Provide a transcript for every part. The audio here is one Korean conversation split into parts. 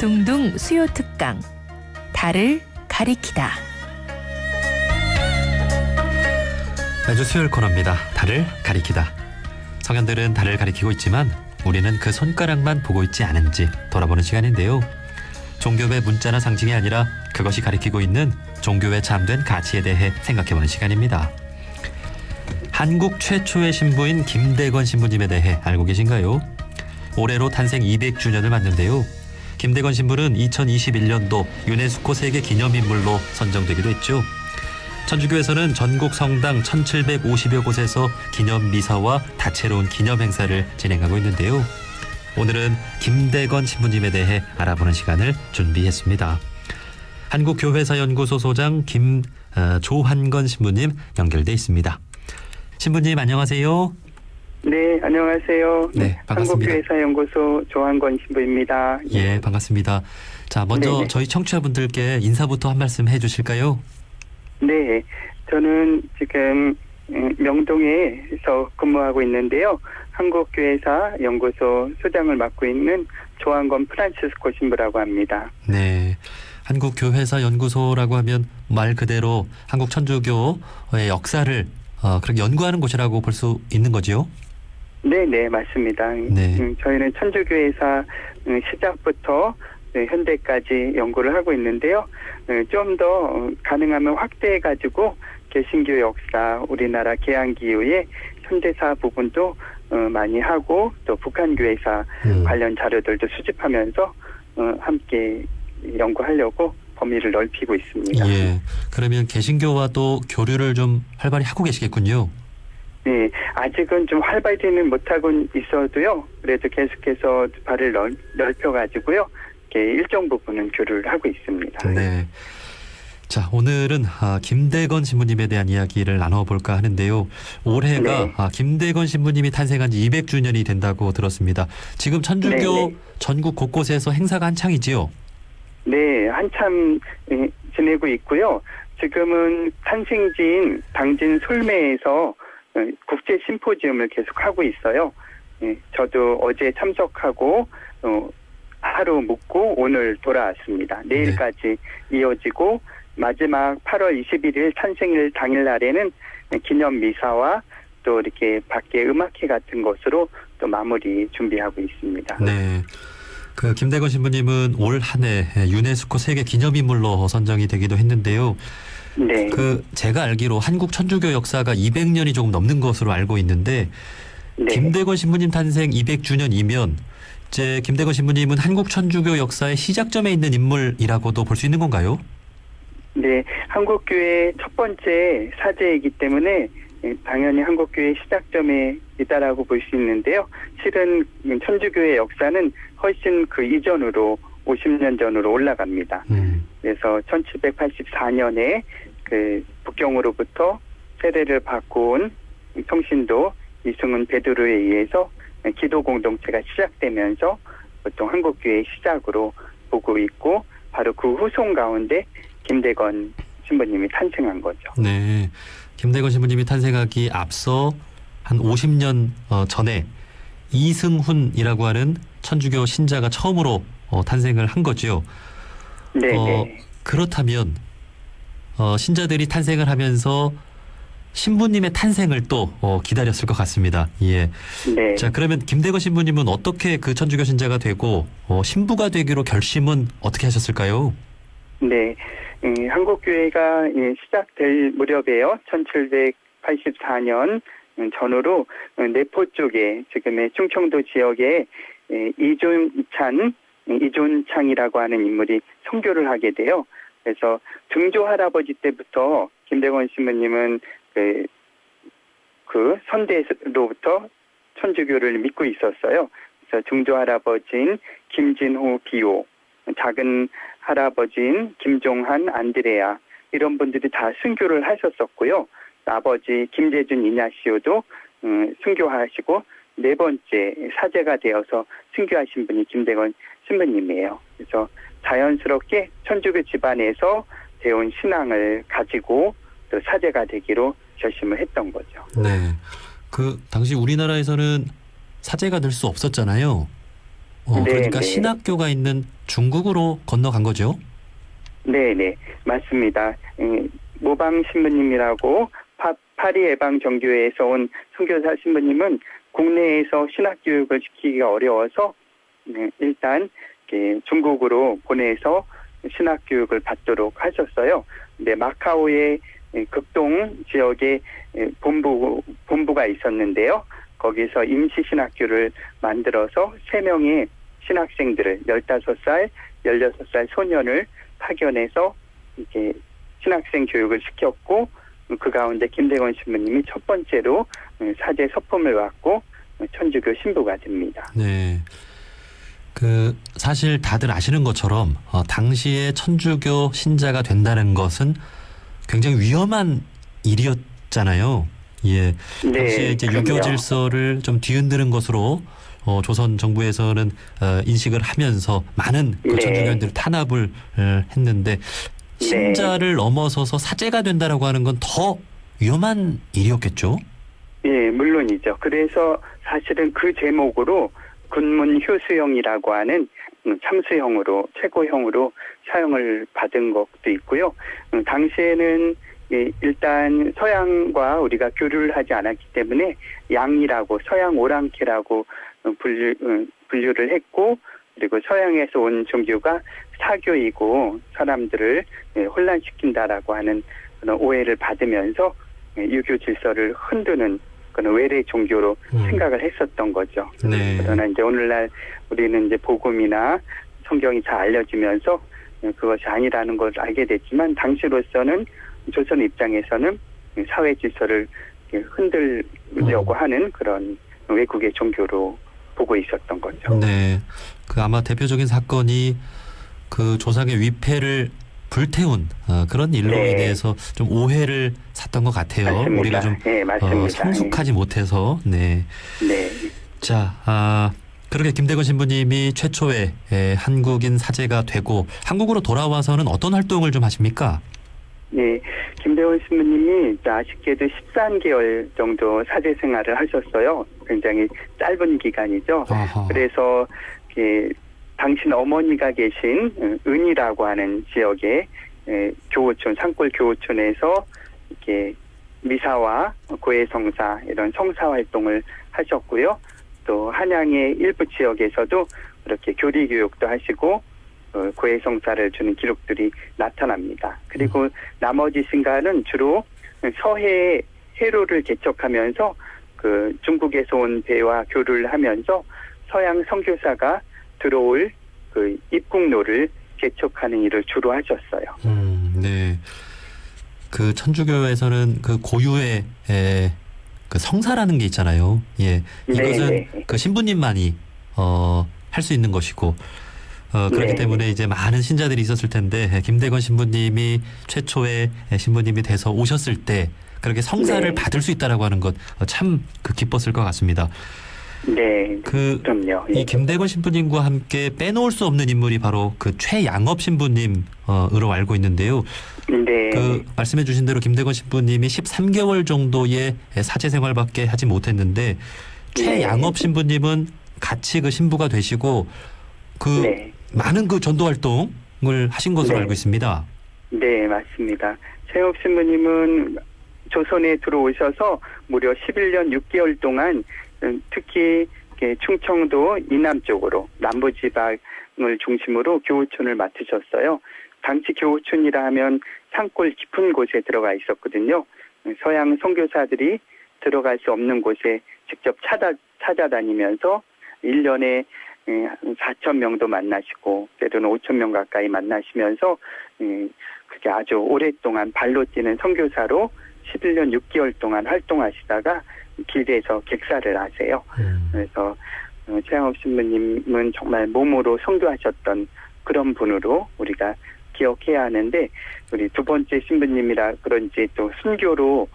둥둥 수요 특강 달을 가리키다. 매주 수요일 코너입니다. 달을 가리키다. 성현들은 달을 가리키고 있지만 우리는 그 손가락만 보고 있지 않은지 돌아보는 시간인데요. 종교의 문자나 상징이 아니라 그것이 가리키고 있는 종교에 잠든 가치에 대해 생각해보는 시간입니다. 한국 최초의 신부인 김대건 신부님에 대해 알고 계신가요? 올해로 탄생 200주년을 맞는데요. 김대건 신부는 2021년도 유네스코 세계 기념인물로 선정되기도 했죠. 천주교에서는 전국 성당 1750여 곳에서 기념 미사와 다채로운 기념 행사를 진행하고 있는데요. 오늘은 김대건 신부님에 대해 알아보는 시간을 준비했습니다. 한국교회사연구소 소장 조한건 신부님 연결돼 있습니다. 신부님 안녕하세요. 네, 안녕하세요. 네, 반갑습니다. 한국교회사연구소 조한건 신부입니다. 예, 반갑습니다. 자, 먼저 네네. 저희 청취자분들께 인사부터 한 말씀 해주실까요? 네, 저는 지금 명동에서 근무하고 있는데요. 한국교회사 연구소 소장을 맡고 있는 조한건 프란치스코 신부라고 합니다. 네, 한국교회사 연구소라고 하면 말 그대로 한국 천주교의 역사를 그렇게 연구하는 곳이라고 볼 수 있는 거지요? 네, 네, 맞습니다. 네. 저희는 천주교회사 시작부터 현대까지 연구를 하고 있는데요. 좀 더 가능하면 확대해가지고 개신교 역사, 우리나라 개항기 이후의 현대사 부분도 많이 하고 또 북한교회사 관련 자료들도 수집하면서 함께 연구하려고 범위를 넓히고 있습니다. 예, 그러면 개신교와도 교류를 좀 활발히 하고 계시겠군요. 네, 아직은 좀 활발히는 못하고 있어도요. 그래도 계속해서 발을 넓혀가지고요. 일정 부분은 교류를 하고 있습니다. 네. 자, 오늘은 김대건 신부님에 대한 이야기를 나눠볼까 하는데요. 올해가 네. 김대건 신부님이 탄생한 지 200주년이 된다고 들었습니다. 지금 천주교 네. 전국 곳곳에서 행사가 한창이지요? 네, 한참 지내고 있고요. 지금은 탄생지인 당진 솔매에서 국제 심포지움을 계속하고 있어요. 저도 어제 참석하고 하루 묵고 오늘 돌아왔습니다. 내일까지 이어지고 마지막 8월 21일 탄생일 당일날에는 기념 미사와 또 이렇게 밖에 음악회 같은 것으로 또 마무리 준비하고 있습니다. 네. 그 김대건 신부님은 올 한 해 유네스코 세계 기념인물로 선정이 되기도 했는데요. 네. 제가 알기로 한국 천주교 역사가 200년이 조금 넘는 것으로 알고 있는데 네. 김대건 신부님 탄생 200주년이면 이제 김대건 신부님은 한국 천주교 역사의 시작점에 있는 인물이라고도 볼 수 있는 건가요? 네, 한국교회 첫 번째 사제이기 때문에 당연히 한국교회 시작점에 있다라고 볼 수 있는데요. 실은 천주교의 역사는 훨씬 그 이전으로 50년 전으로 올라갑니다. 그래서 1784년에 그 북경으로부터 세례를 받고 온 통신도 이승훈 베드로에 의해서 기도 공동체가 시작되면서 보통 한국교회의 시작으로 보고 있고 바로 그 후손 가운데 김대건 신부님이 탄생한 거죠. 네, 김대건 신부님이 탄생하기 앞서 한 50년 전에 이승훈이라고 하는 천주교 신자가 처음으로 탄생을 한 거죠. 네. 그렇다면 신자들이 탄생을 하면서 신부님의 탄생을 또 기다렸을 것 같습니다. 예. 네. 자, 그러면 김대건 신부님은 어떻게 그 천주교 신자가 되고 신부가 되기로 결심은 어떻게 하셨을까요? 네. 한국교회가 시작될 무렵에요. 1784년 전후로 내포 쪽에 지금의 충청도 지역에 이존창이라고 하는 인물이 선교를 하게 돼요. 그래서 증조 할아버지 때부터 김대건 신부님은 그 선대로부터 천주교를 믿고 있었어요. 그래서 증조 할아버지인 김진호 비오, 작은 할아버지인 김종한 안드레아 이런 분들이 다 순교를 하셨었고요. 아버지 김재준 이냐시오도 순교하시고 네 번째 사제가 되어서 순교하신 분이 김대건 신부님이에요. 그래서 자연스럽게 천주교 집안에서 배운 신앙을 가지고 또 사제가 되기로 결심을 했던 거죠. 네. 그 당시 우리나라에서는 사제가 될 수 없었잖아요. 네, 그러니까 네. 신학교가 있는 중국으로 건너간 거죠? 네네, 맞습니다. 모방 신부님이라고 파리 예방정교회에서 온 선교사 신부님은 국내에서 신학교육을 시키기가 어려워서 일단 중국으로 보내서 신학교육을 받도록 하셨어요. 근데 마카오의 극동 지역에 본부가 있었는데요. 거기서 임시신학교를 만들어서 3명의 신학생들을 15살, 16살 소년을 파견해서 이렇게 신학생 교육을 시켰고 그 가운데 김대건 신부님이 첫 번째로 사제 서품을 받고 천주교 신부가 됩니다. 네. 사실 다들 아시는 것처럼 당시에 천주교 신자가 된다는 것은 굉장히 위험한 일이었잖아요. 예. 당시에 이제 그럼요. 유교 질서를 좀 뒤흔드는 것으로 조선 정부에서는 인식을 하면서 많은 그 네. 천주교인들을 탄압을 했는데 신자를 넘어서서 사제가 된다라고 하는 건 더 위험한 일이었겠죠? 예, 물론이죠. 그래서 사실은 그 제목으로 군문 효수형이라고 하는 참수형으로 최고형으로 사형을 받은 것도 있고요. 당시에는 일단 서양과 우리가 교류를 하지 않았기 때문에 양이라고 서양 오랑캐라고 분류를 했고 그리고 서양에서 온 종교가 사교이고 사람들을 혼란시킨다라고 하는 그런 오해를 받으면서 유교 질서를 흔드는 그런 외래 종교로 생각을 했었던 거죠. 네. 그러나 이제 오늘날 우리는 이제 복음이나 성경이 잘 알려지면서 그것이 아니라는 걸 알게 됐지만 당시로서는 조선 입장에서는 사회 질서를 흔들려고 하는 그런 외국의 종교로 보고 있었던 거죠. 네. 아마 대표적인 사건이 그 조상의 위패를 불태운 그런 일로 네. 인해서 좀 오해를 샀던 것 같아요. 맞습니다. 우리가 좀 네, 맞습니다. 성숙하지 못해서. 네. 네. 자, 그렇게 김대건 신부님이 최초의 한국인 사제가 되고 한국으로 돌아와서는 어떤 활동을 좀 하십니까? 네, 김대원 신부님이 아쉽게도 13개월 정도 사제 생활을 하셨어요. 굉장히 짧은 기간이죠. 아하. 그래서 당신 어머니가 계신 은이라고 하는 지역의 교호촌, 산골 교호촌에서 이렇게 미사와 고해성사 이런 성사 활동을 하셨고요. 또 한양의 일부 지역에서도 그렇게 교리 교육도 하시고 고해성사를 주는 기록들이 나타납니다. 그리고 나머지 신가는 주로 서해 해로를 개척하면서 그 중국에서 온 배와 교류를 하면서 서양 선교사가 들어올 그 입국로를 개척하는 일을 주로 하셨어요. 네. 그 천주교에서는 그 고유의 그 성사라는 게 있잖아요. 예. 이것은 네. 그 신부님만이 할 수 있는 것이고 그렇기 네. 때문에 이제 많은 신자들이 있었을 텐데 김대건 신부님이 최초의 신부님이 돼서 오셨을 때 그렇게 성사를 네. 받을 수 있다라고 하는 것 참 기뻤을 것 같습니다. 네, 그럼요. 이 김대건 신부님과 함께 빼놓을 수 없는 인물이 바로 그 최양업 신부님으로 알고 있는데요. 네. 그 말씀해 주신 대로 김대건 신부님이 13개월 정도의 사제 생활밖에 하지 못했는데 최양업 신부님은 같이 그 신부가 되시고 네. 많은 그 전도 활동을 하신 것으로 네. 알고 있습니다. 네, 맞습니다. 최양업 신부님은 조선에 들어오셔서 무려 11년 6개월 동안 특히 충청도 이남 쪽으로 남부지방을 중심으로 교우촌을 맡으셨어요. 당시 교우촌이라 하면 산골 깊은 곳에 들어가 있었거든요. 서양 선교사들이 들어갈 수 없는 곳에 직접 찾아다니면서 1년에 4천 명도 만나시고 때로는 5천 명 가까이 만나시면서 그게 아주 오랫동안 발로 뛰는 선교사로 11년 6개월 동안 활동하시다가 길에서 객사를 하세요. 그래서 최양업 신부님은 정말 몸으로 선교하셨던 그런 분으로 우리가 기억해야 하는데 우리 두 번째 신부님이라 그런지 또 순교로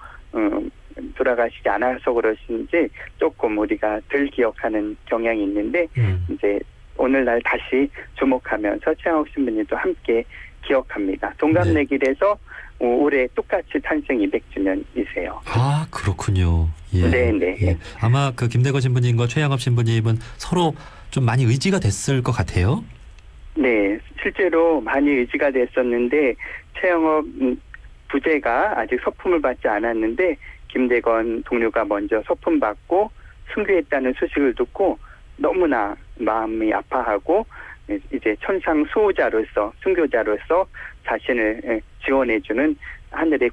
돌아가시지 않아서 그러신지 조금 우리가 덜 기억하는 경향이 있는데 이제 오늘날 다시 주목하면서 최양업 신부님도 함께 기억합니다. 동갑내길에서 올해 똑같이 탄생 200주년이세요. 아, 그렇군요. 예. 네네. 예. 아마 그 김대건 신부님과 최양업 신부님은 서로 좀 많이 의지가 됐을 것 같아요. 네, 실제로 많이 의지가 됐었는데 최영업 부제가 아직 서품을 받지 않았는데 김대건 동료가 먼저 서품 받고 순교했다는 소식을 듣고 너무나 마음이 아파하고 이제 천상 수호자로서 순교자로서 자신을 지원해주는 하늘의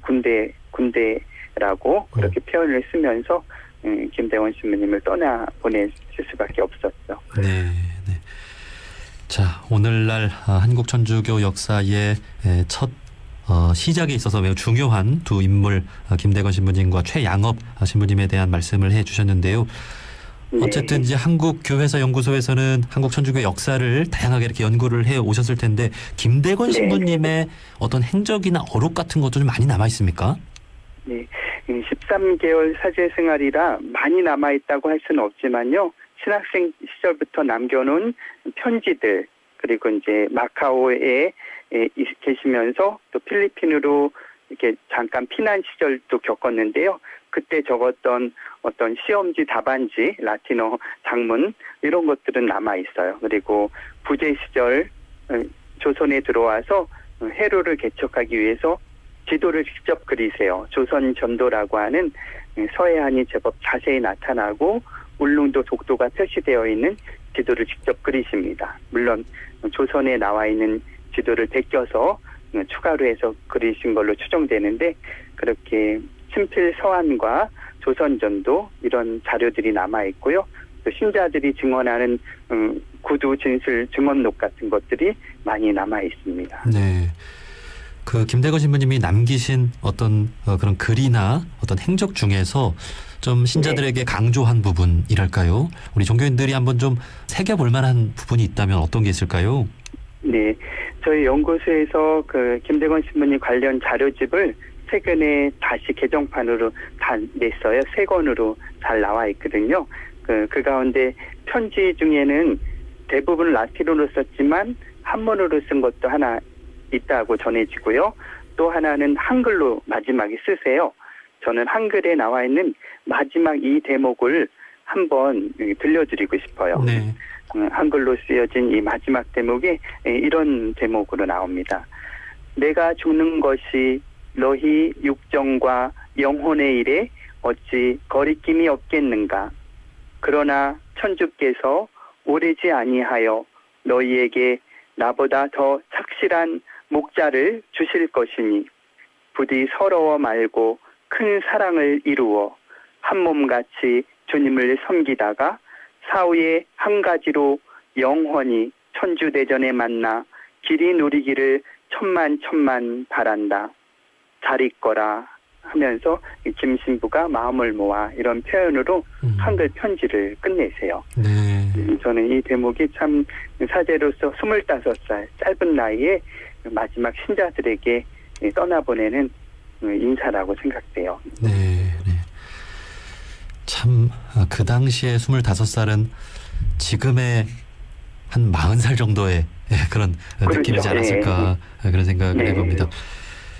군대라고 그렇게 표현을 쓰면서 김대건 신부님을 떠나보낼 수밖에 없었죠. 네, 네. 자, 오늘날 한국 천주교 역사의 첫 시작에 있어서 매우 중요한 두 인물 김대건 신부님과 최양업 신부님에 대한 말씀을 해주셨는데요. 어쨌든 이제 한국 교회사 연구소에서는 한국 천주교 역사를 다양하게 이렇게 연구를 해 오셨을 텐데 김대건 신부님의 어떤 행적이나 어록 같은 것도 좀 많이 남아 있습니까? 네, 13개월 사제 생활이라 많이 남아 있다고 할 수는 없지만요. 신학생 시절부터 남겨놓은 편지들 그리고 이제 마카오에 계시면서 또 필리핀으로 이렇게 잠깐 피난 시절도 겪었는데요. 그때 적었던 어떤 시험지, 답안지, 라틴어 장문 이런 것들은 남아 있어요. 그리고 부재 시절 조선에 들어와서 해로를 개척하기 위해서 지도를 직접 그리세요. 조선 전도라고 하는 서해안이 제법 자세히 나타나고 울릉도 독도가 표시되어 있는 지도를 직접 그리십니다. 물론 조선에 나와 있는 지도를 베껴서 추가로 해서 그리신 걸로 추정되는데 그렇게 친필 서한과 조선전도 이런 자료들이 남아 있고요. 또 신자들이 증언하는 구두 진술 증언록 같은 것들이 많이 남아 있습니다. 네. 그 김대건 신부님이 남기신 어떤 그런 글이나 어떤 행적 중에서 좀 신자들에게 강조한 부분이랄까요? 우리 종교인들이 한번 좀 새겨볼 만한 부분이 있다면 어떤 게 있을까요? 네, 저희 연구소에서 그 김대건 신부님 관련 자료집을 최근에 다시 개정판으로 다 냈어요. 세 권으로 잘 나와 있거든요. 그 가운데 편지 중에는 대부분 라틴어로 썼지만 한문으로 쓴 것도 하나 있다고 전해지고요. 또 하나는 한글로 마지막에 쓰세요. 저는 한글에 나와 있는 마지막 이 대목을 한번 들려드리고 싶어요. 네. 한글로 쓰여진 이 마지막 대목에 이런 대목으로 나옵니다. 내가 죽는 것이 너희 육정과 영혼의 일에 어찌 거리낌이 없겠는가. 그러나 천주께서 오래지 아니하여 너희에게 나보다 더 착실한 목자를 주실 것이니 부디 서러워 말고 큰 사랑을 이루어 한 몸같이 주님을 섬기다가 사후에 한 가지로 영원히 천주대전에 만나 길이 누리기를 천만 바란다. 잘 있거라 하면서 김 신부가 마음을 모아 이런 표현으로 한글 편지를 끝내세요. 네. 저는 이 대목이 참 사제로서 25살 짧은 나이에 마지막 신자들에게 떠나보내는 인사라고 생각돼요. 네. 네. 참 그 당시에 25살은 지금의 한 40살 정도의 그런 그렇죠. 느낌이지 않았을까 그런 생각을 네. 해봅니다.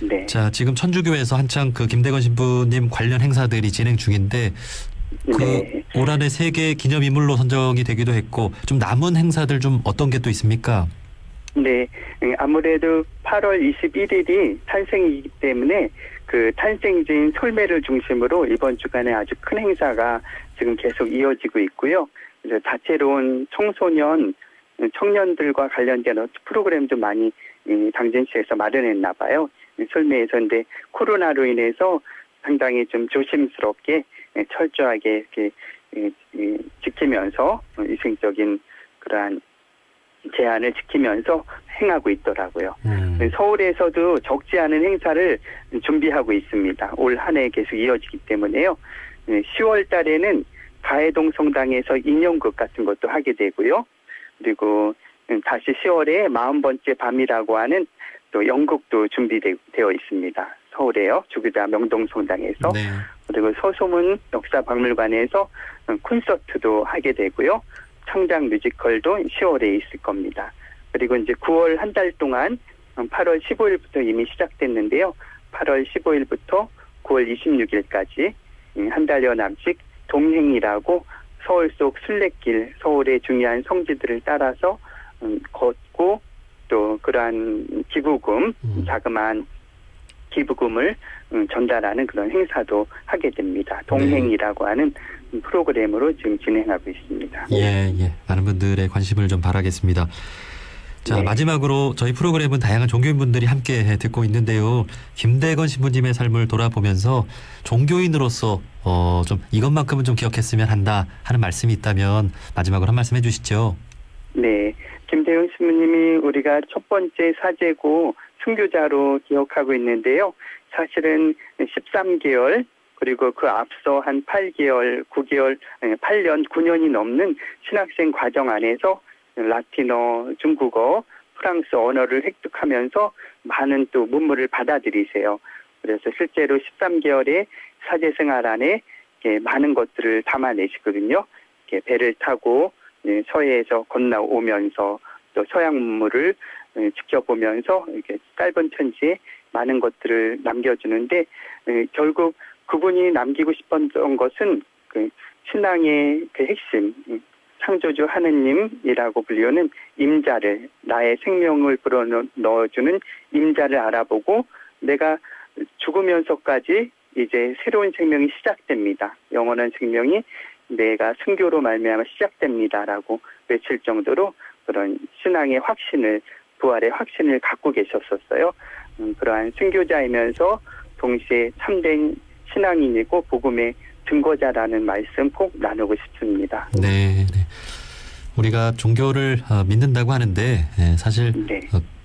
네. 자, 지금 천주교에서 한창 그 김대건 신부님 관련 행사들이 진행 중인데 네. 올 한해 세계 기념인물로 선정이 되기도 했고 좀 남은 행사들 좀 어떤 게 또 있습니까? 네, 아무래도 8월 21일이 탄생이기 때문에 그 탄생지인 솔메를 중심으로 이번 주간에 아주 큰 행사가 지금 계속 이어지고 있고요. 그래서 다채로운 청년들과 관련된 프로그램도 많이 당진시에서 마련했나 봐요. 솔메에서 근데 코로나로 인해서 상당히 좀 조심스럽게 철저하게 이렇게 지키면서 위생적인 그러한 제한을 지키면서 행하고 있더라고요. 서울에서도 적지 않은 행사를 준비하고 있습니다. 올 한 해 계속 이어지기 때문에요. 10월 달에는 가해동 성당에서 인형극 같은 것도 하게 되고요. 그리고 다시 10월에 40번째 밤이라고 하는 또 연극도 준비되어 있습니다. 서울에요. 주기자 명동성당에서. 네. 그리고 서소문 역사박물관에서 콘서트도 하게 되고요. 창작 뮤지컬도 10월에 있을 겁니다. 그리고 이제 9월 한 달 동안 8월 15일부터 이미 시작됐는데요. 8월 15일부터 9월 26일까지 한 달여 남짓 동행이라고 서울 속 순례길, 서울의 중요한 성지들을 따라서 걷고 또 그러한 기부금, 자그마한 기부금을 전달하는 그런 행사도 하게 됩니다. 동행이라고 하는 프로그램으로 지금 진행하고 있습니다. 예, 예. 많은 분들의 관심을 좀 바라겠습니다. 자, 네. 마지막으로 저희 프로그램은 다양한 종교인분들이 함께 듣고 있는데요. 김대건 신부님의 삶을 돌아보면서 종교인으로서 좀 이것만큼은 좀 기억했으면 한다 하는 말씀이 있다면 마지막으로 한 말씀 해주시죠. 네. 김대건 신부님이 우리가 첫 번째 사제고 순교자로 기억하고 있는데요. 사실은 13개월 그리고 그 앞서 한 8개월, 9개월, 8년, 9년이 넘는 신학생 과정 안에서 라틴어, 중국어, 프랑스 언어를 획득하면서 많은 또 문물을 받아들이세요. 그래서 실제로 13개월의 사제 생활 안에 많은 것들을 담아내시거든요. 배를 타고 서해에서 건너오면서 또 서양 문물을 지켜보면서 이렇게 짧은 편지에 많은 것들을 남겨주는데 결국 그분이 남기고 싶었던 것은 그 신앙의 그 핵심, 창조주 하느님이라고 불리우는 임자를, 나의 생명을 불어넣어주는 임자를 알아보고 내가 죽으면서까지 이제 새로운 생명이 시작됩니다. 영원한 생명이 내가 순교로 말미암아 시작됩니다라고 외칠 정도로 그런 신앙의 확신을, 부활의 확신을 갖고 계셨었어요. 그러한 순교자이면서 동시에 참된 신앙인이고 복음의 증거자라는 말씀 꼭 나누고 싶습니다. 네, 네. 우리가 종교를 믿는다고 하는데 사실 네.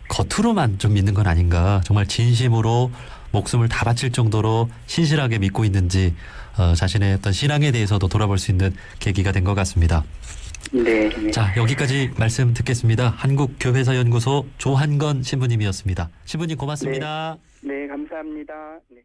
겉으로만 좀 믿는 건 아닌가. 정말 진심으로 목숨을 다 바칠 정도로 신실하게 믿고 있는지 자신의 어떤 신앙에 대해서도 돌아볼 수 있는 계기가 된 것 같습니다. 네, 네. 자, 여기까지 말씀 듣겠습니다. 한국교회사연구소 조한건 신부님이었습니다. 신부님 고맙습니다. 네, 감사합니다. 네.